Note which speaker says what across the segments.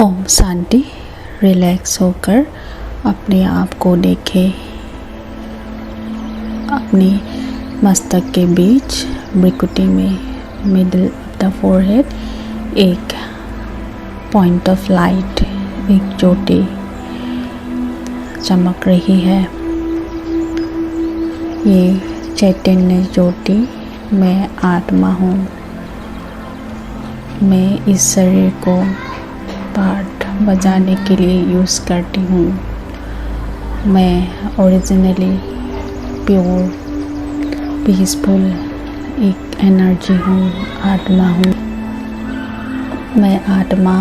Speaker 1: Om Shanti. Relax होकर अपने आप को देखें। अपने मस्तक के बीच भ्रुकुटी में मिडिल ऑफ द फोरहेड एक पॉइंट ऑफ लाइट, एक ज्योति चमक रही है। ये चैतन्य ज्योति मैं आत्मा हूँ। मैं इस शरीर को पाठ बजाने के लिए यूज़ करती हूँ। मैं ओरिजिनली प्योर पीसफुल एक एनर्जी हूँ, आत्मा हूँ। मैं आत्मा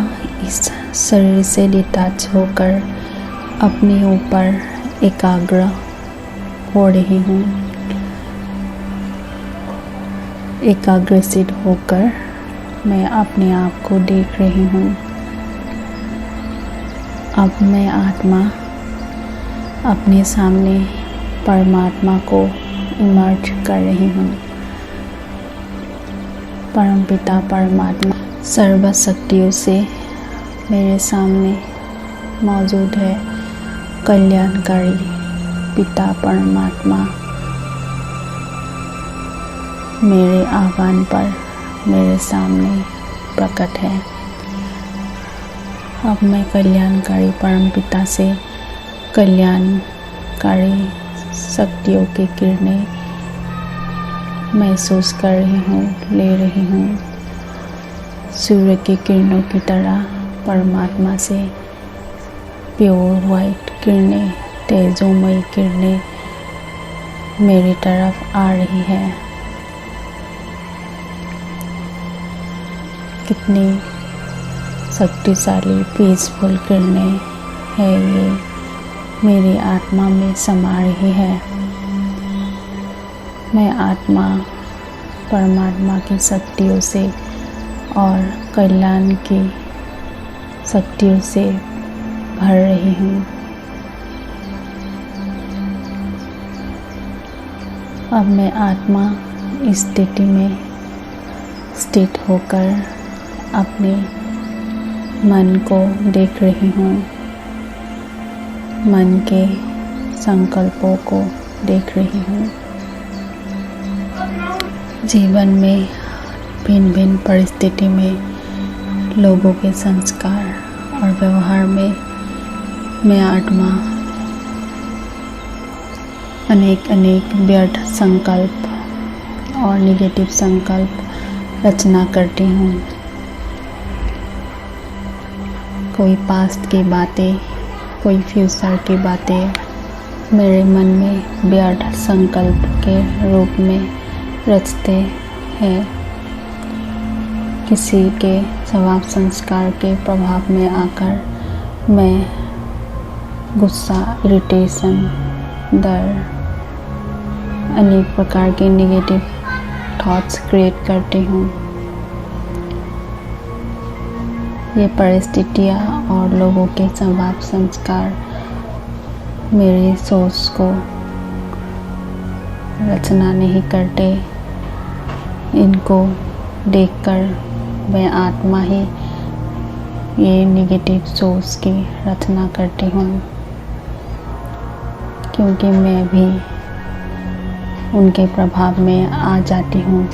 Speaker 1: इस शरीर से डिटैच होकर अपने ऊपर एकाग्र हो रही हूँ। एकाग्रसित होकर मैं अपने आप को देख रही हूँ। अब मैं आत्मा अपने सामने परमात्मा को इमर्ज कर रही हूँ। परमपिता परमात्मा सर्व शक्तियों से मेरे सामने मौजूद है। कल्याणकारी पिता परमात्मा मेरे आह्वान पर मेरे सामने प्रकट है। अब मैं कल्याणकारी परमपिता से कल्याणकारी शक्तियों की किरणें महसूस कर रही हूँ, ले रही हूँ। सूर्य की किरणों की तरह परमात्मा से प्योर वाइट किरणें, तेजोमयी किरणें मेरी तरफ आ रही है। कितनी शक्तिशाली पीसफुल किरणें है ये मेरी आत्मा में समा रही है। मैं आत्मा परमात्मा की शक्तियों से और कल्याण की शक्तियों से भर रही हूँ। अब मैं आत्मा इस स्थिति में स्थित होकर अपने मन को देख रही हूँ। मन के संकल्पों को देख रही हूँ। जीवन में भिन्न भिन्न परिस्थिति में लोगों के संस्कार और व्यवहार में मैं आत्मा अनेक व्यर्थ संकल्प और निगेटिव संकल्प रचना करती हूँ। कोई पास्ट की बातें, कोई फ्यूचर की बातें मेरे मन में व्यर्थ संकल्प के रूप में रचते हैं। किसी के स्वभाव संस्कार के प्रभाव में आकर मैं गुस्सा, इरिटेशन, डर, अनेक प्रकार के नेगेटिव थॉट्स क्रिएट करती हूँ। ये परिस्थितियाँ और लोगों के स्वभाव संस्कार मेरे सोच को रचना नहीं करते। इनको देखकर मैं आत्मा ही ये नेगेटिव सोच की रचना करती हूँ, क्योंकि मैं भी उनके प्रभाव में आ जाती हूँ।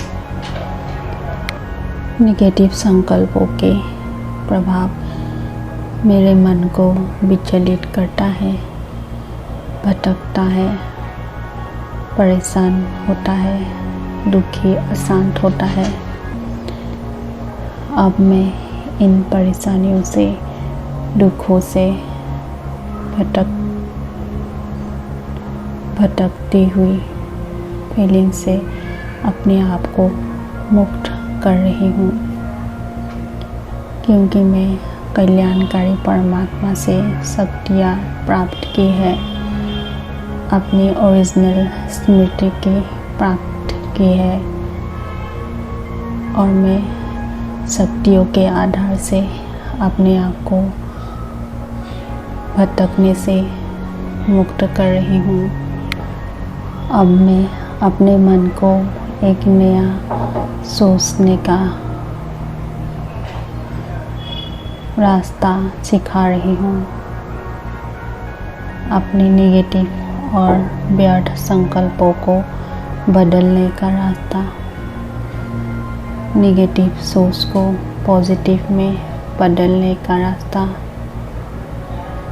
Speaker 1: नेगेटिव संकल्पों के प्रभाव मेरे मन को विचलित करता है, भटकता है, परेशान होता है, दुखी, अशांत होता है। अब मैं इन परेशानियों से, दुखों से भटकती हुई फीलिंग से अपने आप को मुक्त कर रही हूँ, क्योंकि मैं कल्याणकारी परमात्मा से शक्तियाँ प्राप्त की है, अपनी ओरिजिनल स्मृति की प्राप्त की है। और मैं शक्तियों के आधार से अपने आप को भटकने से मुक्त कर रही हूँ। अब मैं अपने मन को एक नया सोचने का रास्ता सिखा रही हूँ। अपने नेगेटिव और व्यर्थ संकल्पों को बदलने का रास्ता, नेगेटिव सोच को पॉजिटिव में बदलने का रास्ता,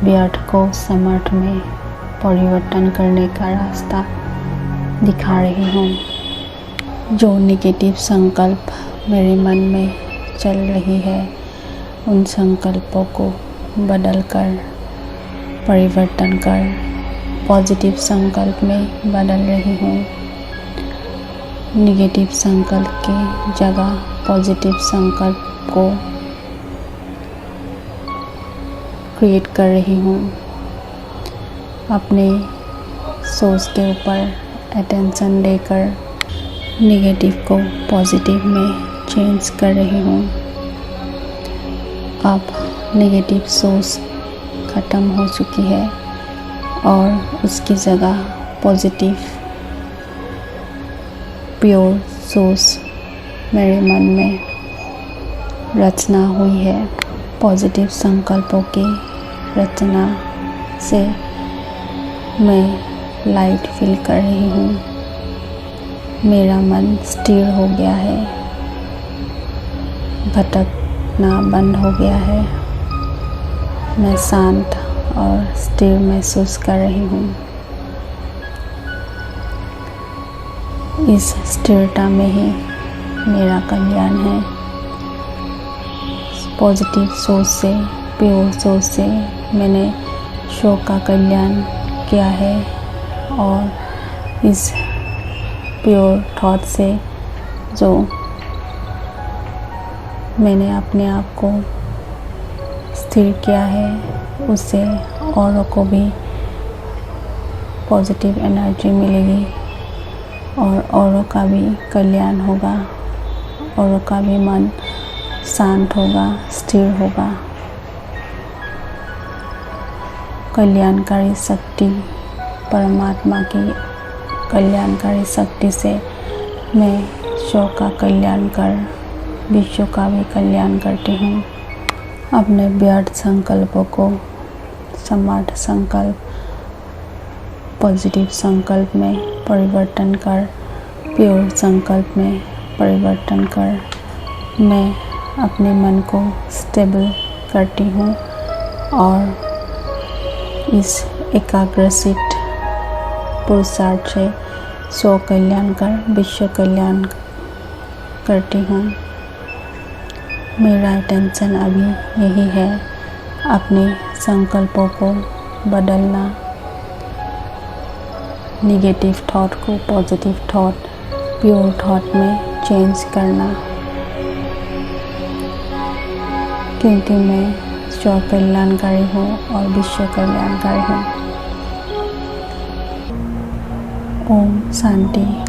Speaker 1: व्यर्थ को समर्थ में परिवर्तन करने का रास्ता दिखा रही हूँ। जो नेगेटिव संकल्प मेरे मन में चल रही है, उन संकल्पों को बदलकर परिवर्तन कर पॉजिटिव संकल्प में बदल रही हूँ। नेगेटिव संकल्प की जगह पॉजिटिव संकल्प को क्रिएट कर रही हूँ। अपने सोच के ऊपर अटेंशन देकर नेगेटिव को पॉजिटिव में चेंज कर रही हूँ। अब नेगेटिव सोच ख़त्म हो चुकी है और उसकी जगह पॉजिटिव प्योर सोच मेरे मन में रचना हुई है। पॉजिटिव संकल्पों की रचना से मैं लाइट फील कर रही हूँ। मेरा मन स्थिर हो गया है, भटकना बंद हो गया है। मैं शांत और स्थिर महसूस कर रही हूँ। इस स्थिरता में ही मेरा कल्याण है। पॉजिटिव सोच से, प्योर सोच से मैंने शो का कल्याण किया है और इस प्योर थॉट से जो मैंने अपने आप को स्थिर किया है, उससे औरों को भी पॉजिटिव एनर्जी मिलेगी और औरों का भी कल्याण होगा, औरों का भी मन शांत होगा, स्थिर होगा। कल्याणकारी शक्ति, परमात्मा की कल्याणकारी शक्ति से मैं शो का कल्याण कर विश्व का भी कल्याण करती हूँ। अपने व्यर्थ संकल्पों को समर्थ संकल्प, पॉजिटिव संकल्प में परिवर्तन कर, प्योर संकल्प में परिवर्तन कर मैं अपने मन को स्टेबल करती हूँ और इस एकाग्रचित पुरुषार्थ से स्व कल्याण कर विश्व कल्याण करती हूँ। मेरा अटेंशन अभी यही है, अपने संकल्पों को बदलना, नेगेटिव थॉट को पॉजिटिव थॉट, प्योर थॉट में चेंज करना, क्योंकि मैं स्व कल्याणकारी हूँ और विश्व कल्याणकारी हूँ। ओम शांति।